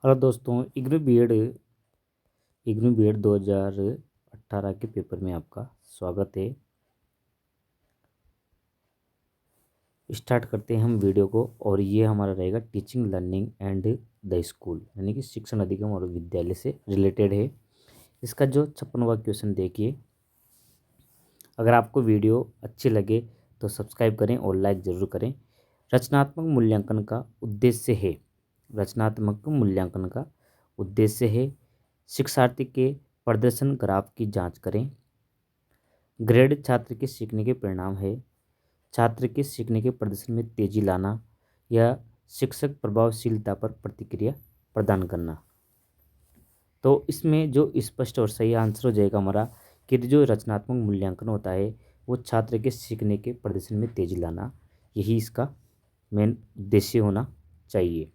Hello दोस्तों, IGNOU B Ed 2018 के paper में आपका स्वागत है। स्टार्ट करते हैं हम वीडियो को। और ये हमारा रहेगा teaching learning and the school, यानी कि शिक्षण अधिगम और विद्यालय से रिलेटेड है। इसका जो 56वां क्वेश्चन देखिए। अगर आपको वीडियो अच्छी लगे तो सब्सक्राइब करें और लाइक ज़रूर करें। रचनात्मक मूल्यांकन का उद्देश्य है रचनात्मक मूल्यांकन का उद्देश्य है शिक्षार्थी के प्रदर्शन ग्राफ की जांच करें। ग्रेड छात्र के सीखने के परिणाम है। छात्र के सीखने के प्रदर्शन में तेजी लाना या शिक्षक प्रभावशीलता पर प्रतिक्रिया प्रदान करना। तो इसमें जो स्पष्ट और सही आंसर हो जाएगा हमारा कि जो रचनात्मक मूल्यांकन होता है वो छात्र के सीखने के प्रदर्शन में तेजी लाना, यही इसका मेन उद्देश्य होना चाहिए।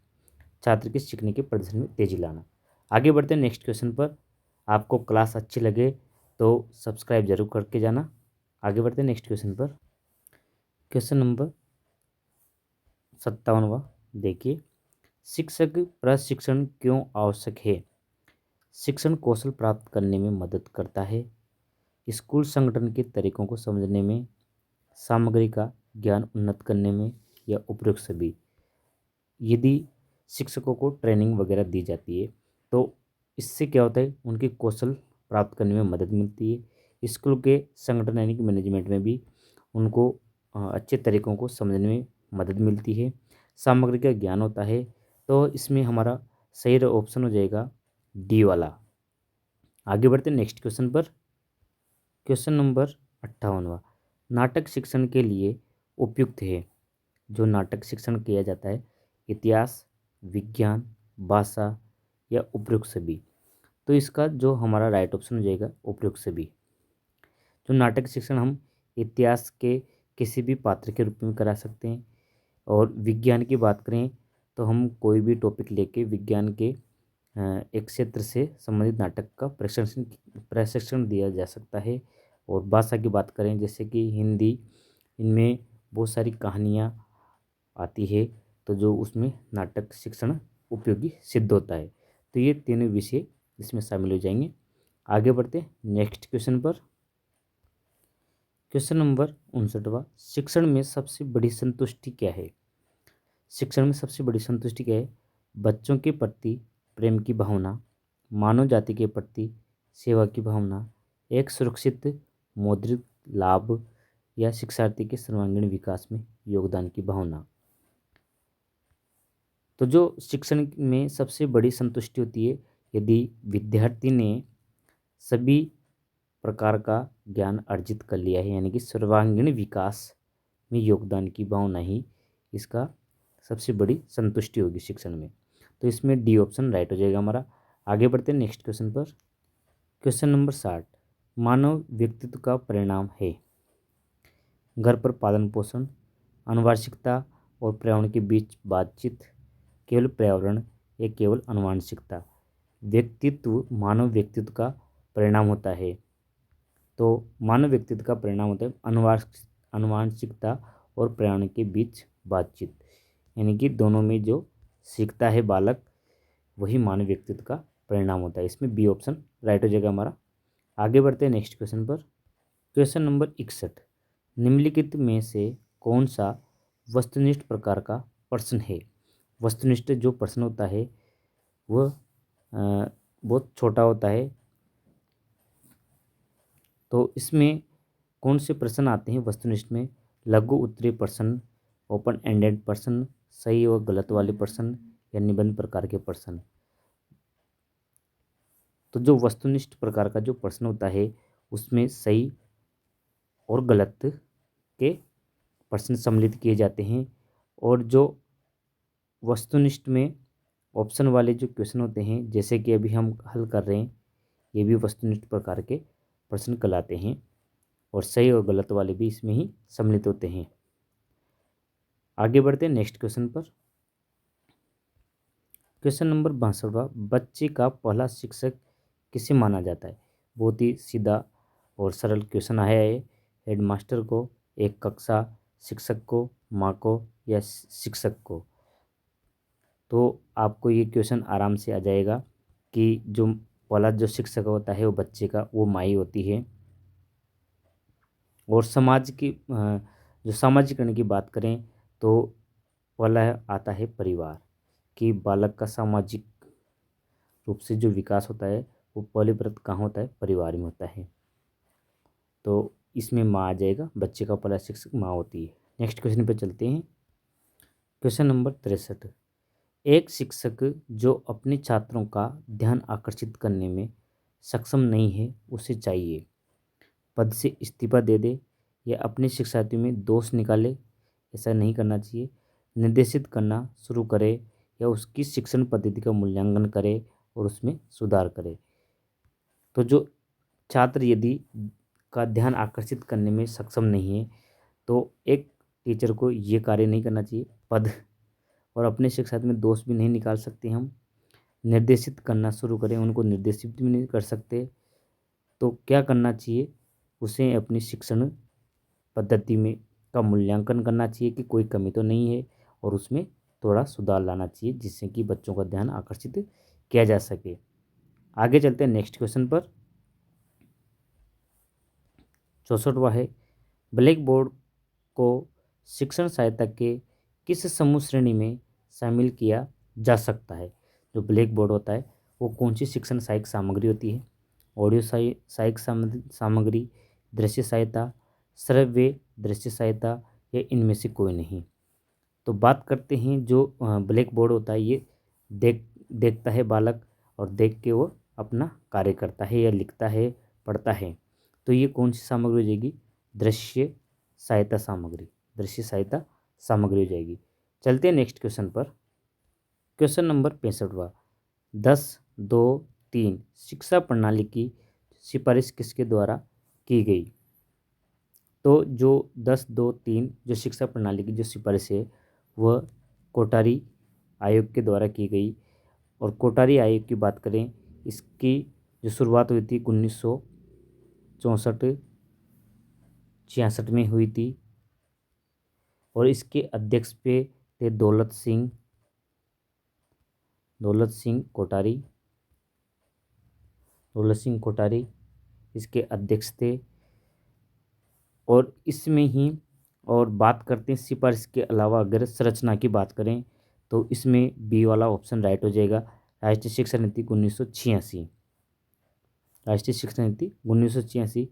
छात्र के सीखने के प्रदर्शन में तेजी लाना। आगे बढ़ते हैं नेक्स्ट क्वेश्चन पर। आपको क्लास अच्छी लगे तो सब्सक्राइब जरूर करके जाना। आगे बढ़ते हैं नेक्स्ट क्वेश्चन पर। क्वेश्चन नंबर 57वां देखिए। शिक्षक प्रशिक्षण क्यों आवश्यक है? शिक्षण कौशल प्राप्त करने में मदद करता है। स्कूल संगठन के तरीकों को समझने में, सामग्री का ज्ञान उन्नत करने में या उपयुक्त सभी। यदि शिक्षकों को ट्रेनिंग वगैरह दी जाती है तो इससे क्या होता है, उनके कौशल प्राप्त करने में मदद मिलती है। स्कूल के संगठन यानी कि मैनेजमेंट में भी उनको अच्छे तरीकों को समझने में मदद मिलती है। सामग्री का ज्ञान होता है। तो इसमें हमारा सही ऑप्शन हो जाएगा डी वाला। आगे बढ़ते हैं नेक्स्ट क्वेश्चन पर। क्वेश्चन नंबर 58वां। नाटक शिक्षण के लिए उपयुक्त है। जो नाटक शिक्षण किया जाता है, इतिहास, विज्ञान, भाषा या उपयुक्त सभी। तो इसका जो हमारा राइट ऑप्शन हो जाएगा उपयुक्त सभी। जो नाटक शिक्षण हम इतिहास के किसी भी पात्र के रूप में करा सकते हैं। और विज्ञान की बात करें तो हम कोई भी टॉपिक लेके विज्ञान के एक क्षेत्र से संबंधित नाटक का प्रशिक्षण दिया जा सकता है। और भाषा की बात करें जैसे कि हिंदी, इनमें बहुत सारी कहानियाँ आती है, तो जो उसमें नाटक शिक्षण उपयोगी सिद्ध होता है। तो ये तीनों विषय इसमें शामिल हो जाएंगे। आगे बढ़ते हैं नेक्स्ट क्वेश्चन पर। क्वेश्चन नंबर 59वां। शिक्षण में सबसे बड़ी संतुष्टि क्या है? शिक्षण में सबसे बड़ी संतुष्टि क्या है? बच्चों के प्रति प्रेम की भावना, मानव जाति के प्रति सेवा की भावना, एक सुरक्षित मौद्रिक लाभ या शिक्षार्थी के सर्वांगीण विकास में योगदान की भावना। तो जो शिक्षण में सबसे बड़ी संतुष्टि होती है, यदि विद्यार्थी ने सभी प्रकार का ज्ञान अर्जित कर लिया है, यानी कि सर्वांगीण विकास में योगदान की भावना ही इसका सबसे बड़ी संतुष्टि होगी शिक्षण में। तो इसमें डी ऑप्शन राइट हो जाएगा हमारा। आगे बढ़ते हैं नेक्स्ट क्वेश्चन पर। Question number 60। मानव व्यक्तित्व का परिणाम है। घर पर पालन पोषण, आनुवंशिकता और पर्यावरण के बीच बातचीत, केवल पर्यावरण या केवल आनुवंशिकता। व्यक्तित्व मानव व्यक्तित्व का परिणाम होता है। तो मानव व्यक्तित्व का परिणाम होता है आनुवंशिकता और पर्यावरण के बीच बातचीत, यानी कि दोनों में जो सीखता है बालक, वही मानव व्यक्तित्व का परिणाम होता है। इसमें बी ऑप्शन राइट हो जाएगा हमारा। आगे बढ़ते हैं नेक्स्ट क्वेश्चन पर। Question number 61। निम्नलिखित में से कौन सा वस्तुनिष्ठ प्रकार का प्रश्न है? वस्तुनिष्ठ जो प्रश्न होता है वह बहुत छोटा होता है। तो इसमें कौन से प्रश्न आते हैं वस्तुनिष्ठ में? लघु उत्तरीय प्रश्न, ओपन एंडेड प्रश्न, सही और गलत वाले प्रश्न या निबंध प्रकार के प्रश्न। तो जो वस्तुनिष्ठ प्रकार का जो प्रश्न होता है उसमें सही और गलत के प्रश्न सम्मिलित किए जाते हैं। और जो वस्तुनिष्ठ में ऑप्शन वाले जो क्वेश्चन होते हैं, जैसे कि अभी हम हल कर रहे हैं, ये भी वस्तुनिष्ठ प्रकार के प्रश्न कहलाते हैं। और सही और गलत वाले भी इसमें ही सम्मिलित होते हैं। आगे बढ़ते हैं नेक्स्ट क्वेश्चन पर। क्वेश्चन नंबर 62वां। बच्चे का पहला शिक्षक किसे माना जाता है? बहुत ही सीधा और सरल क्वेश्चन आया है। हेडमास्टर को, एक कक्षा, शिक्षक को, माँ को या शिक्षक को। तो आपको ये क्वेश्चन आराम से आ जाएगा कि जो पहला जो शिक्षक होता है वो बच्चे का वो माँ ही होती है। और समाज की जो सामाजिकरण की बात करें तो पहला आता है परिवार, कि बालक का सामाजिक रूप से जो विकास होता है वो पहले प्रत कहाँ होता है, परिवार में होता है। तो इसमें माँ आ जाएगा, बच्चे का पहला शिक्षक माँ होती है। नेक्स्ट क्वेश्चन पे चलते हैं। Question number 63। एक शिक्षक जो अपने छात्रों का ध्यान आकर्षित करने में सक्षम नहीं है उसे चाहिए पद से इस्तीफा दे दे या अपने शिक्षार्थियों में दोष निकाले, ऐसा नहीं करना चाहिए, निर्देशित करना शुरू करे या उसकी शिक्षण पद्धति का मूल्यांकन करे और उसमें सुधार करे। तो जो छात्र यदि का ध्यान आकर्षित करने में सक्षम नहीं है तो एक टीचर को ये कार्य नहीं करना चाहिए, पद और अपने शिक्षार्थी में दोष भी नहीं निकाल सकते हम, निर्देशित करना शुरू करें, उनको निर्देशित भी नहीं कर सकते। तो क्या करना चाहिए, उसे अपनी शिक्षण पद्धति में का मूल्यांकन करना चाहिए कि कोई कमी तो नहीं है और उसमें थोड़ा सुधार लाना चाहिए जिससे कि बच्चों का ध्यान आकर्षित किया जा सके। आगे चलते हैं नेक्स्ट क्वेश्चन पर। 64वां है, ब्लैक बोर्ड को शिक्षण सहायता के किस समूह श्रेणी में शामिल किया जा सकता है। जो ब्लैक बोर्ड होता है वो कौन सी शिक्षण सहायक सामग्री होती है, ऑडियो सहायक सामग्री, दृश्य सहायता, श्रव्य दृश्य सहायता या इनमें से कोई नहीं। तो बात करते हैं जो ब्लैक बोर्ड होता है ये देखता है बालक और देख के वो अपना कार्य करता है या लिखता है, पढ़ता है। तो ये कौन सी सामग्री हो जाएगी, दृश्य सहायता सामग्री, दृश्य सहायता सामग्री हो जाएगी। चलते हैं नेक्स्ट क्वेश्चन पर। क्वेश्चन नंबर 65वां, 10-2-3 शिक्षा प्रणाली की सिफारिश किसके द्वारा की गई। तो जो 10-2-3 जो शिक्षा प्रणाली की जो सिफारिश है वह कोठारी आयोग के द्वारा की गई। और कोठारी आयोग की बात करें, इसकी जो शुरुआत हुई थी 1964-66 में हुई थी और इसके अध्यक्ष पे थे दौलत सिंह कोठारी इसके अध्यक्ष थे। और इसमें ही और बात करते हैं सिफारिश के अलावा अगर संरचना की बात करें तो इसमें बी वाला ऑप्शन राइट हो जाएगा, राष्ट्रीय शिक्षा नीति 1986, राष्ट्रीय शिक्षा नीति 1986।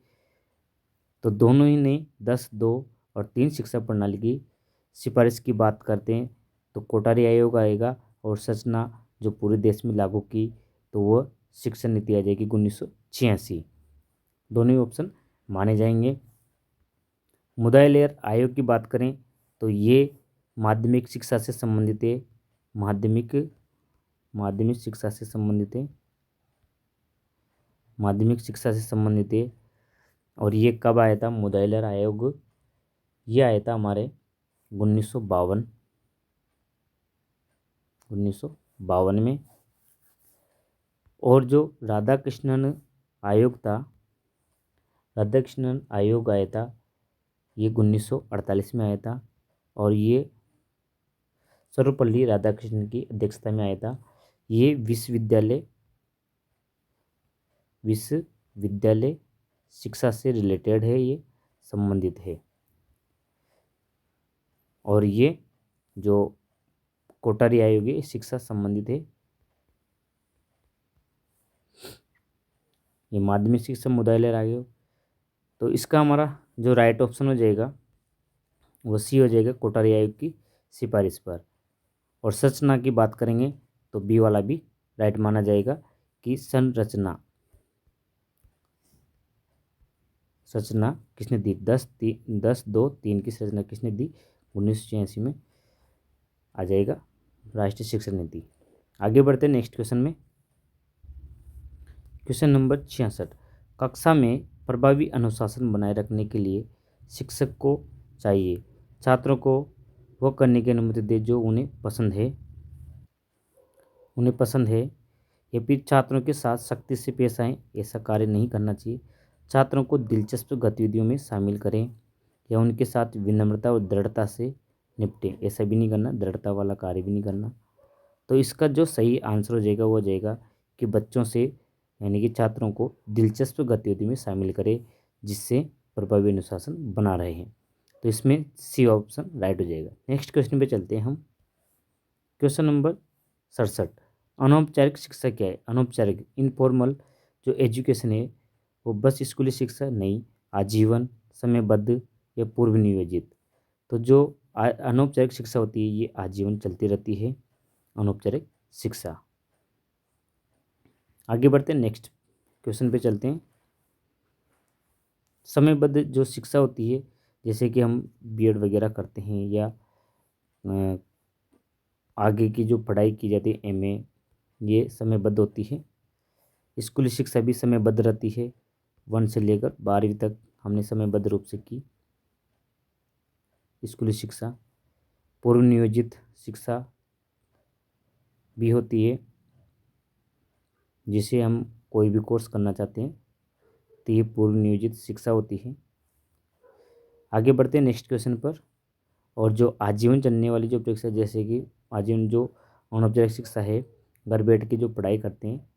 तो दोनों ही ने 10-2 और 3 शिक्षा प्रणाली की सिफारिश की बात करते हैं तो कोठारी आयोग आएगा और संरचना जो पूरे देश में लागू की तो वह शिक्षा नीति आ जाएगी 1986। दोनों ही ऑप्शन माने जाएंगे। मुदायलेयर आयोग की बात करें तो ये माध्यमिक शिक्षा से संबंधित है, माध्यमिक शिक्षा से संबंधित है। और ये कब आया था मुदायलेयर आयोग, ये आया था हमारे 1952 में। और जो राधाकृष्णन आयोग आया था ये 1948 में आया था और ये सर्वपल्ली राधाकृष्णन की अध्यक्षता में आया था। ये विश्वविद्यालय शिक्षा से रिलेटेड है, ये संबंधित है। और ये जो कोठारी आयोग है शिक्षा संबंधित है। ये माध्यमिक शिक्षा मुदायलेयर आयोग, तो इसका हमारा जो राइट ऑप्शन हो जाएगा वो सी हो जाएगा, कोठारी आयोग की सिफारिश पर। और संरचना की बात करेंगे तो बी वाला भी राइट माना जाएगा कि संरचना किसने दी, 10-2-3 की संरचना किसने दी, 1986 में आ जाएगा राष्ट्रीय शिक्षा नीति। आगे बढ़ते हैं नेक्स्ट क्वेश्चन में। क्वेश्चन नंबर 66, कक्षा में प्रभावी अनुशासन बनाए रखने के लिए शिक्षक को चाहिए छात्रों को वह करने की अनुमति दे जो उन्हें पसंद है या फिर छात्रों के साथ सख्ती से पेश आएँ, ऐसा कार्य नहीं करना चाहिए। छात्रों को दिलचस्प गतिविधियों में शामिल करें या उनके साथ विनम्रता और दृढ़ता से निपटें, ऐसा भी नहीं करना, दृढ़ता वाला कार्य भी नहीं करना। तो इसका जो सही आंसर हो जाएगा वो हो जाएगा कि बच्चों से यानी कि छात्रों को दिलचस्प गतिविधि में शामिल करें जिससे प्रभावी अनुशासन बना रहे हैं। तो इसमें सी ऑप्शन राइट हो जाएगा। नेक्स्ट क्वेश्चन पे चलते हैं हम। Question number 67। अनौपचारिक शिक्षा क्या है? अनौपचारिक इनफॉर्मल जो एजुकेशन है वो बस स्कूली शिक्षा नहीं, आजीवन, समयबद्ध या पूर्व नियोजित। तो जो अनौपचारिक शिक्षा होती है ये आजीवन चलती रहती है अनौपचारिक शिक्षा। आगे बढ़ते हैं, नेक्स्ट क्वेश्चन पे चलते हैं। समयबद्ध जो शिक्षा होती है जैसे कि हम बीएड वगैरह करते हैं या आगे की जो पढ़ाई की जाती है एमए, ये समयबद्ध होती है। स्कूली शिक्षा भी समयबद्ध रहती है, 1 से लेकर 12वीं तक हमने समयबद्ध रूप से की स्कूली शिक्षा। पूर्व नियोजित शिक्षा भी होती है, जिसे हम कोई भी कोर्स करना चाहते हैं तो ये पूर्व नियोजित शिक्षा होती है। आगे बढ़ते हैं नेक्स्ट क्वेश्चन पर। और जो आजीवन चलने वाली जो परीक्षा जैसे कि आजीवन जो अनौपचारिक शिक्षा है, घर बैठ के जो पढ़ाई करते हैं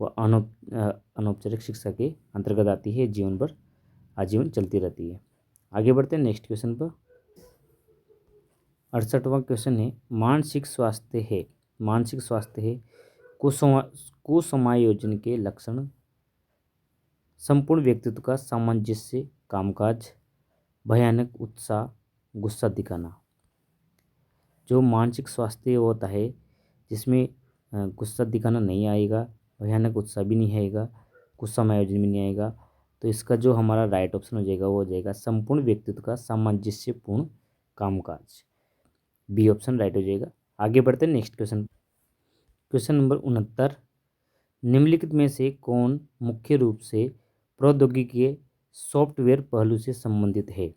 वो अनौपचारिक शिक्षा के अंतर्गत आती है, जीवन भर आजीवन चलती रहती है। आगे बढ़ते हैं नेक्स्ट क्वेश्चन पर। 68वां क्वेश्चन है मानसिक स्वास्थ्य है कुसमायोजन के लक्षण। संपूर्ण व्यक्तित्व का सामंजस्य, कामकाज, भयानक उत्साह, गुस्सा दिखाना। जो मानसिक स्वास्थ्य होता है जिसमें गुस्सा दिखाना नहीं आएगा, भयानक उत्साह भी नहीं आएगा, गुस्सा समायोजन भी नहीं आएगा। तो इसका जो हमारा राइट ऑप्शन हो जाएगा वो हो जाएगा संपूर्ण व्यक्तित्व का सामंजस्यपूर्ण कामकाज। बी ऑप्शन राइट हो जाएगा। आगे बढ़ते हैं नेक्स्ट क्वेश्चन। Question number 69। निम्नलिखित में से कौन मुख्य रूप से प्रौद्योगिकी के सॉफ्टवेयर पहलू से संबंधित है?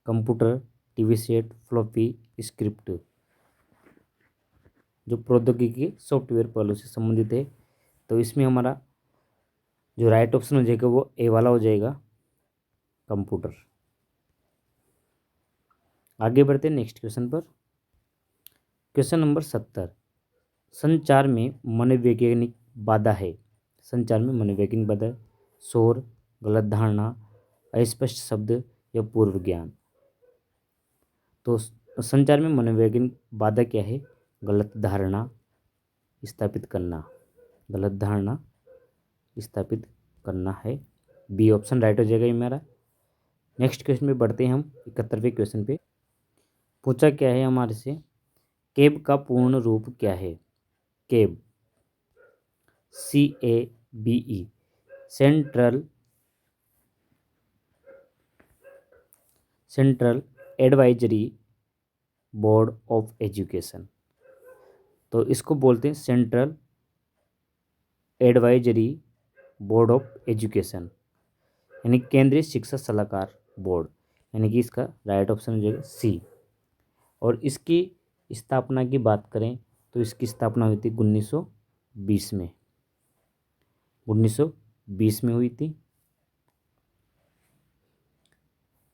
Computer, TV set, floppy, script. जो प्रौद्योगिकी के सॉफ्टवेयर पहलू से संबंधित है तो इसमें हमारा जो राइट ऑप्शन हो जाएगा वो ए वाला हो जाएगा, कंप्यूटर। आगे बढ़ते हैं नेक्स्ट क्वेश्चन पर। Question number 70। संचार में मनोवैज्ञानिक बाधा है। संचार में मनोवैज्ञानिक बाधा है। शोर, गलत धारणा, अस्पष्ट शब्द या पूर्व ज्ञान। तो संचार में मनोवैज्ञानिक बाधा क्या है? गलत धारणा स्थापित करना, गलत धारणा स्थापित करना है। बी ऑप्शन राइट हो जाएगा ये मेरा। नेक्स्ट क्वेश्चन में बढ़ते हैं हम 71वें क्वेश्चन पे। पूछा क्या है हमारे से, केब का पूर्ण रूप क्या है? Cab, CABE, central advisory board of education. तो इसको बोलते हैं central advisory board of education, यानी केंद्रीय शिक्षा सलाहकार बोर्ड, यानी कि इसका राइट ऑप्शन हो जाएगा सी। और इसकी स्थापना की बात करें तो इसकी स्थापना हुई थी 1920 में, 1920 में हुई थी।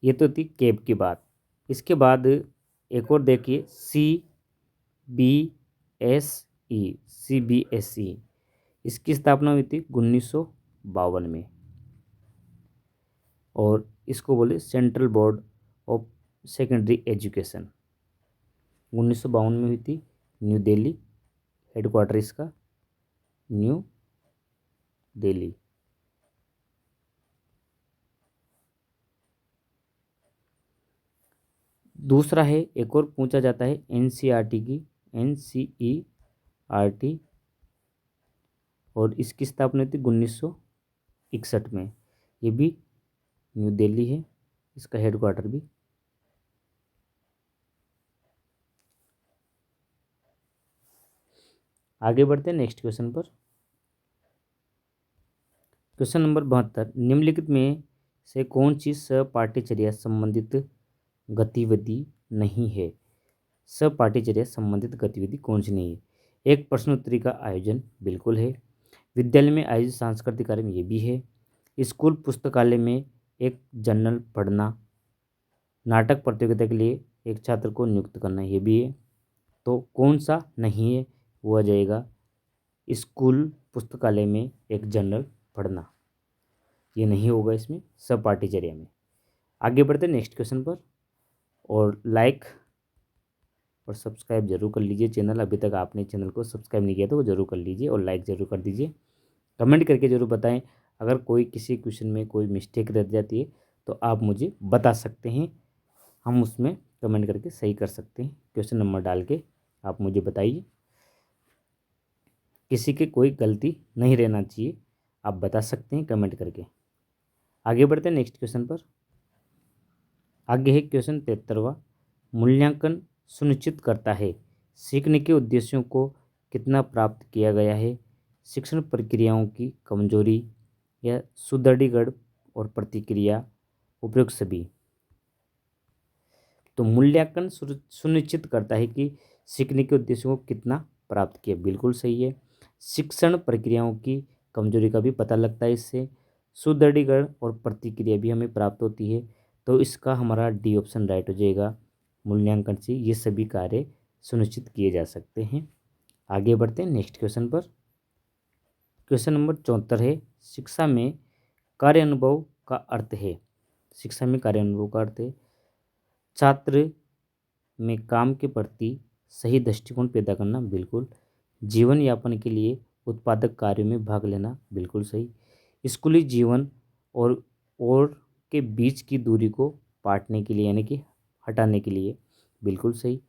ये तो थी केब की बात। इसके बाद एक और देखिए, CBSE, इसकी स्थापना हुई थी 1952 में और इसको बोले central board of secondary education. 1952 में हुई थी, न्यू दिल्ली, हेडक्वार्टर इसका न्यू दिल्ली। दूसरा है, एक और पूछा जाता है NCERT की, NCERT, और इसकी स्थापना थी 1961 में। ये भी न्यू दिल्ली है, इसका हेडक्वार्टर भी। आगे बढ़ते हैं नेक्स्ट क्वेश्चन पर। Question number 72। निम्नलिखित में से कौन सी सहपाठ्यचर्या संबंधित गतिविधि नहीं है? सहपाठ्यचर्या संबंधित गतिविधि कौन सी नहीं है? एक प्रश्नोत्तरी का आयोजन बिल्कुल है। विद्यालय में आयोजित सांस्कृतिक कार्यक्रम ये भी है। स्कूल पुस्तकालय में एक जर्नल पढ़ना, नाटक प्रतियोगिता के लिए एक छात्र को नियुक्त करना ये भी है। तो कौन सा नहीं है वो आ जाएगा स्कूल पुस्तकालय में एक जर्नल पढ़ना। ये नहीं होगा इसमें सपाटीचर्या में। आगे बढ़ते नेक्स्ट क्वेश्चन पर। और लाइक और सब्सक्राइब जरूर कर लीजिए चैनल। अभी तक आपने चैनल को सब्सक्राइब नहीं किया तो वो जरूर कर लीजिए और लाइक ज़रूर कर दीजिए। कमेंट करके ज़रूर बताएं अगर कोई किसी क्वेश्चन में कोई मिस्टेक रह जाती है तो आप मुझे बता सकते हैं, हम उसमें कमेंट करके सही कर सकते हैं। क्वेश्चन नंबर डाल के आप मुझे बताइए। किसी की कोई गलती नहीं रहना चाहिए, आप बता सकते हैं कमेंट करके। आगे बढ़ते हैं नेक्स्ट क्वेश्चन पर। आगे है क्वेश्चन 73वां। मूल्यांकन सुनिश्चित करता है सीखने के उद्देश्यों को कितना प्राप्त किया गया है, शिक्षण प्रक्रियाओं की कमजोरी या सुदृढ़ीकरण और प्रतिक्रिया, उपयुक्त सभी। तो मूल्यांकन सुनिश्चित करता है कि सीखने के उद्देश्यों को कितना प्राप्त किया, बिल्कुल सही है। शिक्षण प्रक्रियाओं की कमजोरी का भी पता लगता है इससे। सुदृढ़ीकरण और प्रतिक्रिया भी हमें प्राप्त होती है। तो इसका हमारा डी ऑप्शन राइट हो जाएगा। मूल्यांकन से ये सभी कार्य सुनिश्चित किए जा सकते हैं। आगे बढ़ते हैं नेक्स्ट क्वेश्चन पर। क्वेश्चन नंबर 74 है शिक्षा में कार्य अनुभव का अर्थ है। शिक्षा में कार्य अनुभव का अर्थ है छात्र में काम के प्रति सही दृष्टिकोण पैदा करना, बिल्कुल। जीवन यापन के लिए उत्पादक कार्यों में भाग लेना, बिल्कुल सही। स्कूली जीवन और के बीच की दूरी को पाटने के लिए यानी कि हटाने के लिए, बिल्कुल सही।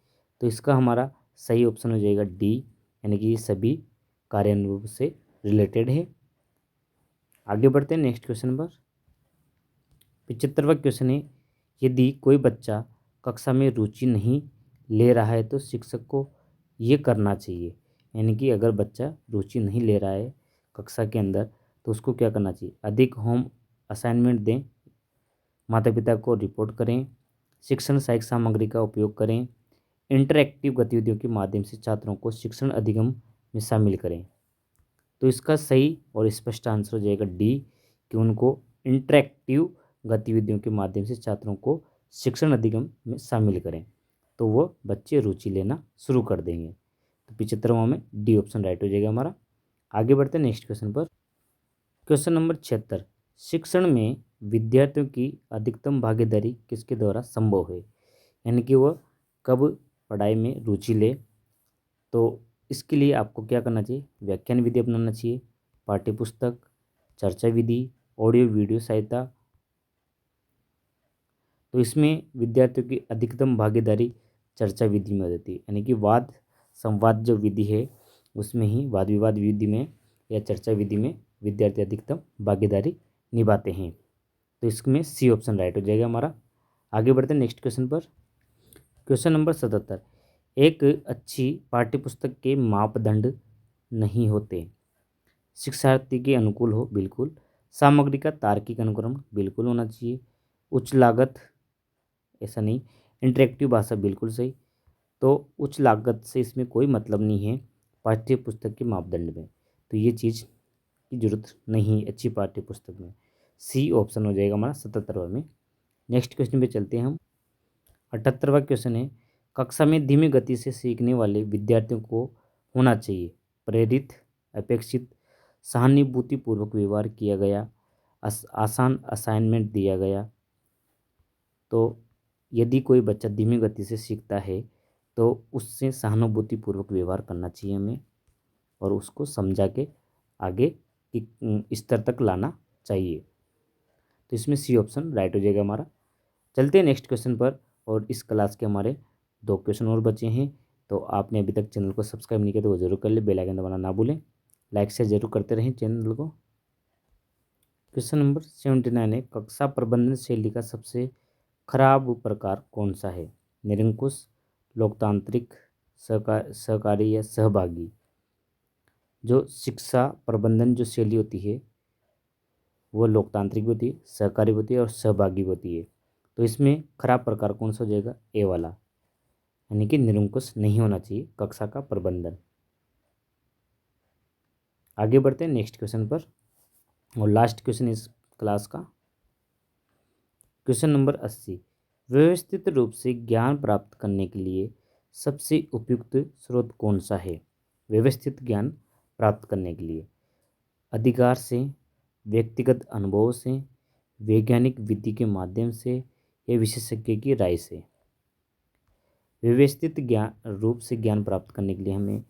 तो इसका हमारा सही ऑप्शन हो जाएगा डी, यानी कि ये सभी कार्यान्वयन से रिलेटेड है। आगे बढ़ते हैं नेक्स्ट क्वेश्चन पर। 75वां क्वेश्चन है यदि कोई बच्चा कक्षा में रुचि नहीं ले रहा है तो शिक्षक को ये करना चाहिए। यानी कि अगर बच्चा रुचि नहीं ले रहा है कक्षा के अंदर तो उसको क्या करना चाहिए, अधिक होम असाइनमेंट दें, माता पिता को रिपोर्ट करें, शिक्षण सहायक सामग्री का उपयोग करें, इंटरैक्टिव गतिविधियों के माध्यम से छात्रों को शिक्षण अधिगम में शामिल करें। तो इसका सही और स्पष्ट आंसर हो जाएगा डी, कि उनको इंटरैक्टिव गतिविधियों के माध्यम से छात्रों को शिक्षण अधिगम में शामिल करें तो वो बच्चे रुचि लेना शुरू कर देंगे। तो 75वां में डी ऑप्शन राइट हो जाएगा हमारा। आगे बढ़ते हैं नेक्स्ट क्वेश्चन पर। Question number 76। शिक्षण में विद्यार्थियों की अधिकतम भागीदारी किसके द्वारा संभव है। यानी कि वह कब पढ़ाई में रुचि ले। तो इसके लिए आपको क्या करना चाहिए, व्याख्यान विधि अपनाना चाहिए, पाठ्यपुस्तक, चर्चा विधि, ऑडियो वीडियो सहायता। तो इसमें विद्यार्थियों की अधिकतम भागीदारी चर्चा विधि में हो जाती है। यानी कि वाद संवाद जो विधि है उसमें ही, वाद विवाद विधि में या चर्चा विधि में विद्यार्थी अधिकतम भागीदारी निभाते हैं। तो इसमें सी ऑप्शन राइट हो जाएगा हमारा। आगे बढ़ते हैं नेक्स्ट क्वेश्चन पर। Question number 77। एक अच्छी पाठ्यपुस्तक के मापदंड नहीं होते। शिक्षार्थी के अनुकूल हो, बिल्कुल। सामग्री का तार्किक अनुक्रम बिल्कुल होना चाहिए। उच्च लागत, ऐसा नहीं। इंटरेक्टिव भाषा, बिल्कुल सही। तो उच्च लागत से इसमें कोई मतलब नहीं है पाठ्य पुस्तक के मापदंड में, तो ये चीज़ की जरूरत नहीं है अच्छी पाठ्य पुस्तक में। सी ऑप्शन हो जाएगा हमारा 77वां में। नेक्स्ट क्वेश्चन पे चलते हैं हम। 78वां क्वेश्चन है कक्षा में धीमी गति से सीखने वाले विद्यार्थियों को होना चाहिए प्रेरित, अपेक्षित, सहानुभूतिपूर्वक व्यवहार किया गया, आसान असाइनमेंट दिया गया। तो यदि कोई बच्चा धीमी गति से सीखता है तो उससे सहानुभूतिपूर्वक व्यवहार करना चाहिए हमें और उसको समझा के आगे की स्तर तक लाना चाहिए। तो इसमें सी ऑप्शन राइट हो जाएगा हमारा। चलते हैं नेक्स्ट क्वेश्चन पर। और इस क्लास के हमारे 2 क्वेश्चन और बचे हैं। तो आपने अभी तक चैनल को सब्सक्राइब नहीं किया तो वो जरूर कर ले, बेल आइकन दबाना ना भूलें, लाइक शेयर जरूर करते रहें चैनल को। क्वेश्चन नंबर 79 है कक्षा प्रबंधन शैली का सबसे खराब प्रकार कौन सा है। निरंकुश, लोकतांत्रिक, सहकारी या सहभागी। जो शिक्षा प्रबंधन जो शैली होती है वो लोकतांत्रिक भी होती है, सहकारी भी होती है और सहभागी भी होती है। तो इसमें खराब प्रकार कौन सा हो जाएगा, ए वाला, यानी कि निरंकुश नहीं होना चाहिए कक्षा का प्रबंधन। आगे बढ़ते हैं नेक्स्ट क्वेश्चन पर और लास्ट क्वेश्चन इस क्लास का। Question number 80। व्यवस्थित रूप से ज्ञान प्राप्त करने के लिए सबसे उपयुक्त स्रोत कौन सा है। व्यवस्थित ज्ञान प्राप्त करने के लिए अधिकार से, व्यक्तिगत अनुभव से, वैज्ञानिक विधि के माध्यम से या विशेषज्ञ की राय से। व्यवस्थित ज्ञान रूप से ज्ञान प्राप्त करने के लिए हमें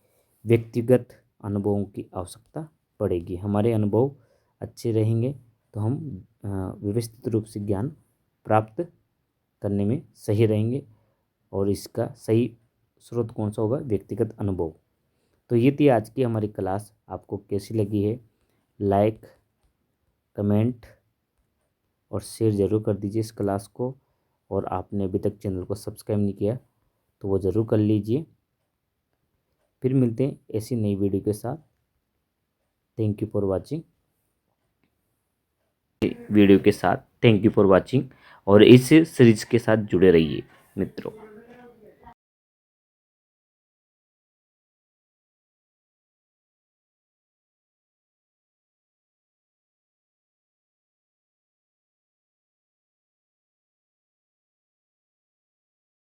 व्यक्तिगत अनुभवों की आवश्यकता पड़ेगी। हमारे अनुभव अच्छे रहेंगे तो हम व्यवस्थित रूप से ज्ञान प्राप्त करने में सही रहेंगे, और इसका सही स्रोत कौन सा होगा? व्यक्तिगत अनुभव। तो ये थी आज की हमारी क्लास। आपको कैसी लगी है? लाइक, कमेंट और शेयर ज़रूर कर दीजिए इस क्लास को, और आपने अभी तक चैनल को सब्सक्राइब नहीं किया तो वो ज़रूर कर लीजिए। फिर मिलते हैं ऐसी नई वीडियो के साथ। Thank you for watching video के साथ। थैंक यू फॉर वाचिंग, और इस सीरीज के साथ जुड़े रहिए मित्रों।